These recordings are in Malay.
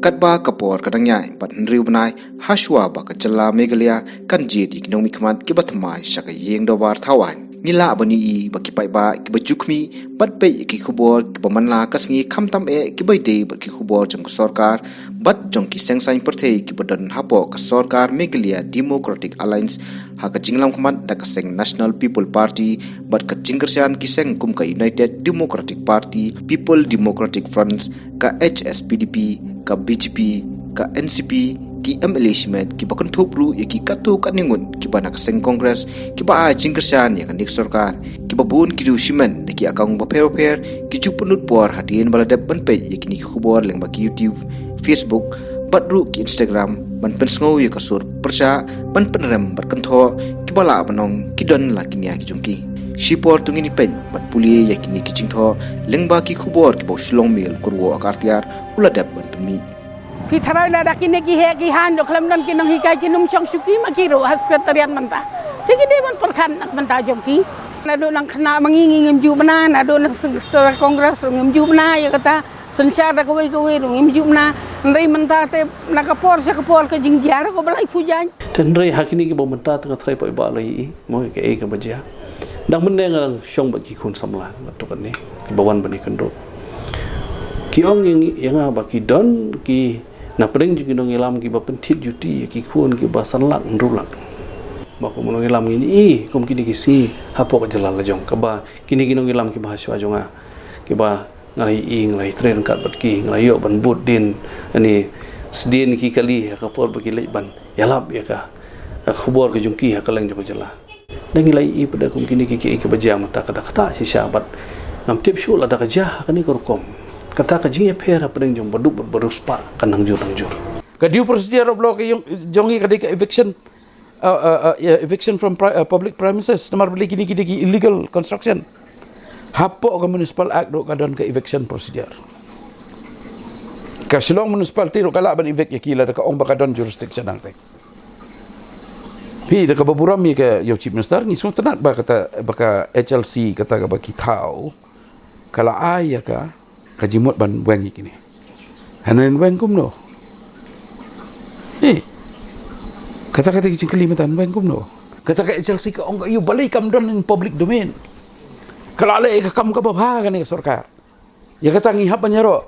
katba kapor kadangnya pat nriu banai haswa ba kacala Meghalaya kan jedi kinomi khamat ki batmai shaka yeng do war thawan ngila bani I baki pai ba ki bajukmi bat pe ki khubor ki bamanla kasngi khamtam e ki bai de ba ki khubor jong sarkar bat jong ki sengsain perthei ki badan hapo ka sarkar Meghalaya Democratic Alliance ha ka jinglam khamat da ka seng National People Party bat ka jingkersian ki seng kum ka United Democratic Party People Democratic Front ka HSPDP ka BJP ka NCP ki MLA Shimet ki bakun thopru ya ki katu kaningun ki bana ka seng Congress ki ba jingkersian ya kan dik sarkar ki babun ki du Shimen de ki akang ba per ki jupunut por hadien baladep ban pe ya ki ni khubor leng ba ki YouTube Facebook batru ki Instagram ban pensngau ya kasur persya ban penrem berkentho ki bala banong ki don la ki nya ki jongki Shipor tungini pen bat puli ya ki ni ki jingtho lengba ki khubor ki bo shlong mil kurwo akartiar uladep ban penmi Ki tharai la dakine ki he ki han do klam dan kinang hikai kinum syang suki makiro sekretariat mentah. Jadi dia man perkan nak mentah jongki. Nado nang kena mengingi ngimju bena, nado nang kongres ngimju bena ya kata sensar da kawai ngimju bena. Nrai mentah te nakapor sa kapor ka jingjar ko balai pujan. Dan nrai hakini ki bo mentah tengah trai pai ba lai mo ke e ka baja. Dang mendeng ngang syong ba ki kun samla to kan ni. Ki bawan bani kendo. Ki ong yang ba ki don ki na pedeng juga nong ilam ki ba pentit juti ki kun ki ba sanlak nrulak ba ko nong ilam ini kom kini ki si hapo ka jalal jong ka ba kini nong ilam ki bahasa jonga ki ba ngai ngai tren kat bat ki ngai yo ban bud din ani sedin ki kali ka por ba ki lei ban yalap ya ka khubor ka jongki ka leng jong jala dangi lai pada kom kini ki baja mata kada kata si sahabat ngam tip syul ada ka jah kani korkom kata ka jing pera pedeng jong baduk beruspa kanang jur. Ka due procedure of law ka yung jongi ka eviction eviction from public premises namar beli kini illegal construction. Hapo ka municipal act do ka don ka eviction procedure. Ka silong municipality do kala ban evict yakila da ka ong baka don jurisdiction nang te. Pi da ka baburami ka yo chief minister ni so tanat ba kata baka HLC kata ka baki tau kala ay ka kajimut ban wengi kini. Hanan wengkum no. Kata-kata kicing kelimatan wengkum no. Kata-kata HLC ka ong iyo balay kam don in public domain. Kalala ka kam ka babha ka ni sarkar. Ya kata ngihap ban yaro.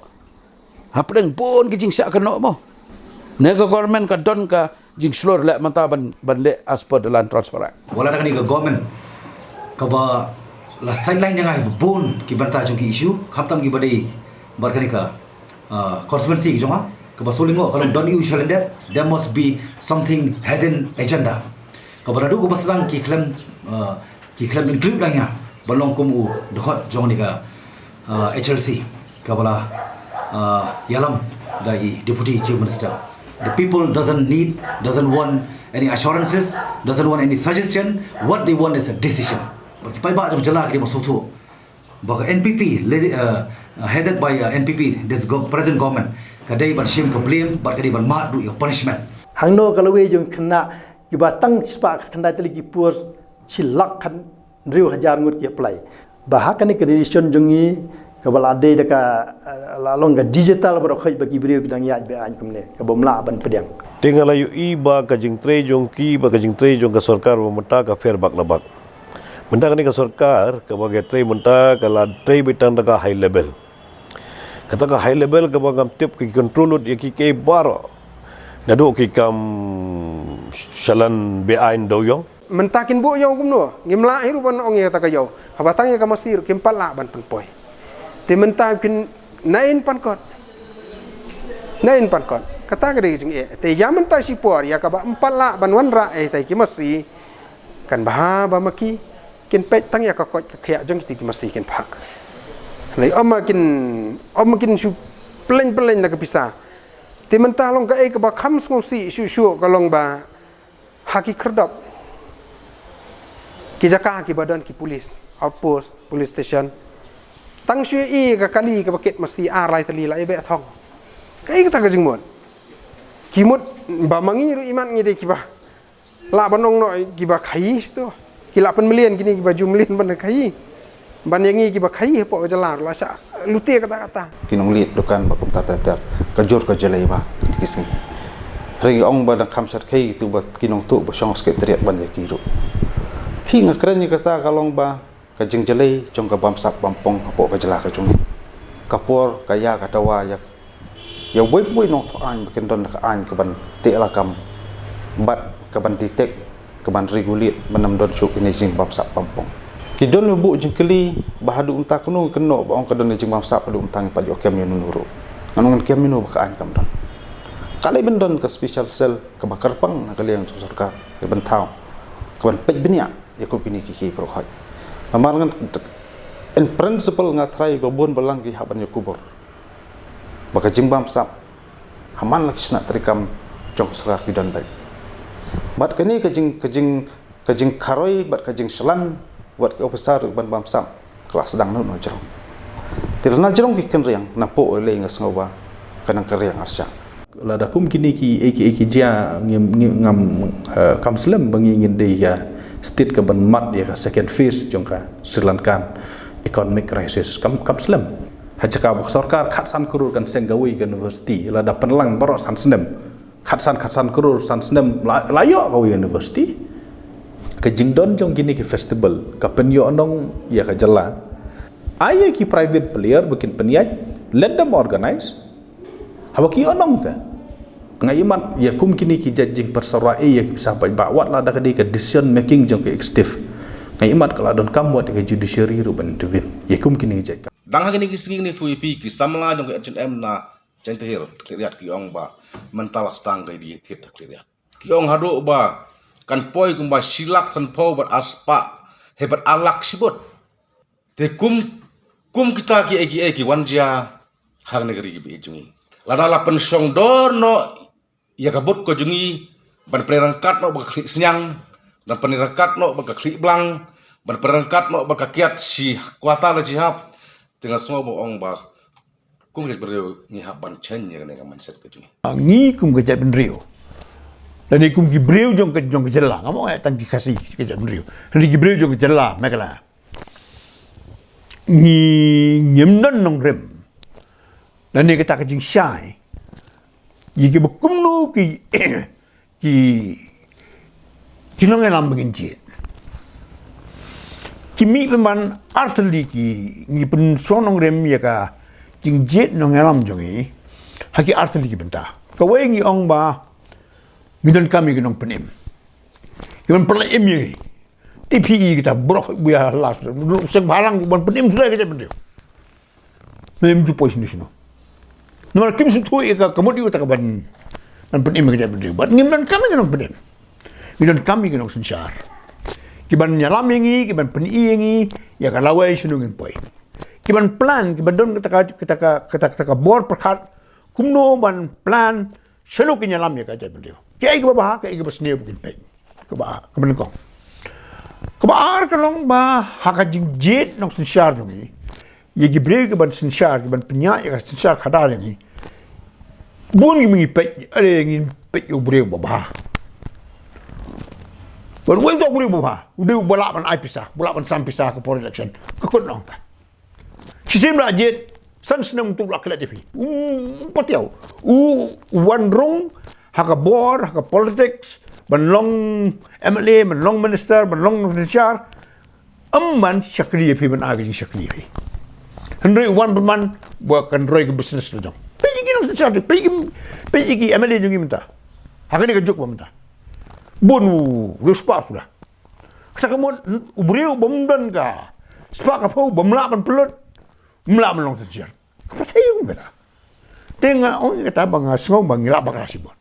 Hapdeng pun kicing syak keno mo. Nega government ka don ka jing slor lek mata ban le as per the land transfer act. Wala ka ni ka government ka ba la sideline nga bun ki banta jong ki issue khamtam ki badai barkani ka constituency ki jonga ka basulingo kalau don issue that there must be something hidden agenda ka baradu ko baslang ki claim include lang ya balong kumu dokhot jong ni ka HLC ka bala yalam dai deputy chief minister the people doesn't want any assurances, doesn't want any suggestion. What they want is a decision. Bagi ba jong jala kini masoto. Baka NPP headed by NPP this present government kadai ban shim ka blame bat kadai ban mat du your punishment. Hangno kalawe jong kena giba tang spa kena tali ki pur chilak kan riu hajar ngut ki apply. Bahkan ni decision jongi kabal ade deka lalong ga digital bro khoi bagi brio bidang ya be an kumne ka bomla ban pedang. Tinggal ayu iba ka jing tre jong ki ba ka jing tre jong ka sarkar menta ka fair bak labak. Menta kani ka sarkar ka bagai tre menta ka la tre bitang ka high level. Kata ka high level ka bagam tip ki control ya ki ke baro. Nado ki kam shalan behind do yong. Mentakin bu yong kumno ngimla hiru ban ong ya ta ka yo. Habatang ya ka masir kimpal la ban penpoi. Ti mentakin nain pankot. Nain pankot. Kata ka jing e te yaman ta sipor ya ka ba empal la ban wan ra e tai ki masi kan bah ba maki kin pet tang ya ka kot ka khya jong ki masi kin phak. Lai makin su pleng na ka pisa. Ti mentah long ka e ka ba kham ngosi su ka long ba haki kherdap. Ki jaka ki badan ki polis, outpost, police station. Tang shui e ka kali ka baket masi arai tali la e be thong. Ka e ka ta ka jing mon. Kimut ba mangi ru iman ngi de ki ba. La banong no ki ba khai sto. Ki 8 million kini ki ba jumlin ban khai. Ban yangi ki ba khai po jalar la sa luti kata-kata. Kinong liat dukan ba kum tata ter kajur ka jalai ba kisni ring ong ba kam sat kai tu ba kinong tu ba song ske triat ban kiru hi ngakren ni kata kalong ba ka jing jalai jong ka bam sap bam pong apo ka jala ka jong kapor kaya katawa ya wei wei nong to an ken don ka an ka ban te la kam bat ka ban titek ka ban regulate banam don syuk ni jing bam sap bam pong Kidon bu jengkeli bahadu unta kuno keno ba ong kadon jeng bam sap adu untang pa jo kem yo nuru anong kem minu ba kan kam don kali bendon ke special cell ke bakar pang kali yang sarkar ke bentau ke ban pej benia ya ko pini ki pro khat amar ngan in principle nga try ba bon balang ki haban yo kubur ba jeng bam sap haman lak sna trikam jong sarkar kidon bai bat kani ke jeng karoi bat ke jeng selan buat ke besar ban bam sam kelas sedang no jerong tirna jerong ki ken riang na po le ngas ngoba kanang keriang arsya la da kum kini ki eki jia ngam kam slam bangi ngin de ya state ka ban mat ya ka second phase jong ka Sri Lankan economic crisis kam slam hajaka ba sarkar khatsan kurur kan senggawi ka university la da penlang baro san snem khatsan kurur san snem layo ka university ke jingdon jong gini ki festival ka penyo anong ya ka jala ay ki private player bikin peniat let them organize hawa ki anong ta ngai imat ya kum kini ki jajing persarai ya sampai bawat la da ka decision making jong ki executive ngai imat kala don kam buat ke judiciary ru ban intervene ya kum kini jaj dang ha kini ki sing ni thui pi ki samla jong ki HM na centehil kliat ki ong ba mentalas tang kai di thit kliat ki ong hadu ba kan poi kumba silak san po bat aspa hebat alak sibut te kum kita ki wanja hang negeri ki jungi lada pensong dono ya kabut ko jungi ban perangkat no baka klik senyang dan perangkat no baka klik blang ban perangkat no baka kiat si kuata la jihab tengah semua bohong ba kum ke beriu ni haban chen ya kan mindset ko jungi ngi kum ke jab rio dan ikum gibreu jong ke jela ngamo tan dikasih ke jab rio dan gibreu jong ke jela megala ni nyemnon nong rem dan ni kata kejing syai yi ke bekum no ki nong elam benginjit kimi peman arteli ki ngi pen sonong rem ya ka jingjet nong elam jongi haki arteli ki benta kawe ngi ong ba midon kami ginong penim kiman perla emi TPE kita brok buya las seng balang ban penim sudah kita pendio mem ju pois nisno nomor kim su tu ka kamodi uta ka ban penim kita pendio bat ngimdan kami ginong penim midon kami ginong sensar kiban nyalam yengi kiban peni yengi ya ka lawai sunungin poi kiban plan kiban don kita bor perkat kumno ban plan selalu kinyalam ya ka pendio kaya iba bah, kaya iba senior mungkin peng, keba kemenko, keba kalong bah hakajing jet nong sensar jungi, ye gibreu keban sensar keban penyak ya sensar kadal ni, bun gimi peng, ada yang peng ubreu bah, baru itu ubreu bah, udah balapan ai pisah, balapan sam pisah ke production, kekut nong ta, sistem lah jet, san senang untuk laklat depi, patiau, one rong haka bor, haka politics, banlong MLA, banlong minister, banlong sensar, amman syakriye pi ban agi syakriye. Henry wan berman buat kan roy ke business lejong. Pergi kita sensar, pergi MLA jungi minta. Haka ni kejuk minta. Bonu ruspa sudah. Kita kemudian ubriu bomdan ka. Sepak apa bomlapan pelut, melapan long sensar. Kepercaya kita. Tengah orang kata bang asngau bang ngilap bang rasibon.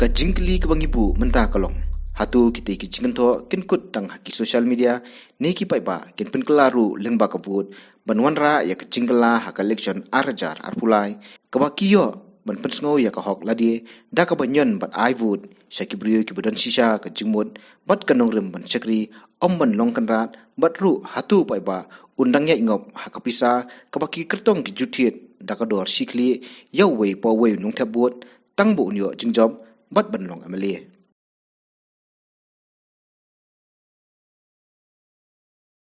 ka jingkli ka bangibu mentah kalong hatu kita ki jinganto kin kut tang haki social media ne ki pai ba kin pen kelaru lengba ka vot banwan ra ya ka jingkala haka election arajar arpulai ka ba kiyo ban pen sngo ya ka hok ladi da ka banyon bat ai vot shaki brio ki budan shisha ka jingmut bat kanong rem ban chakri ban long kan rat bat ru hatu pai ba undang ya ingop haka pisa ka ba ki kertong ki juthiet da ka dor shikli yaw wei po wei nong thabot tang bu nyo jingjob bat ban long amale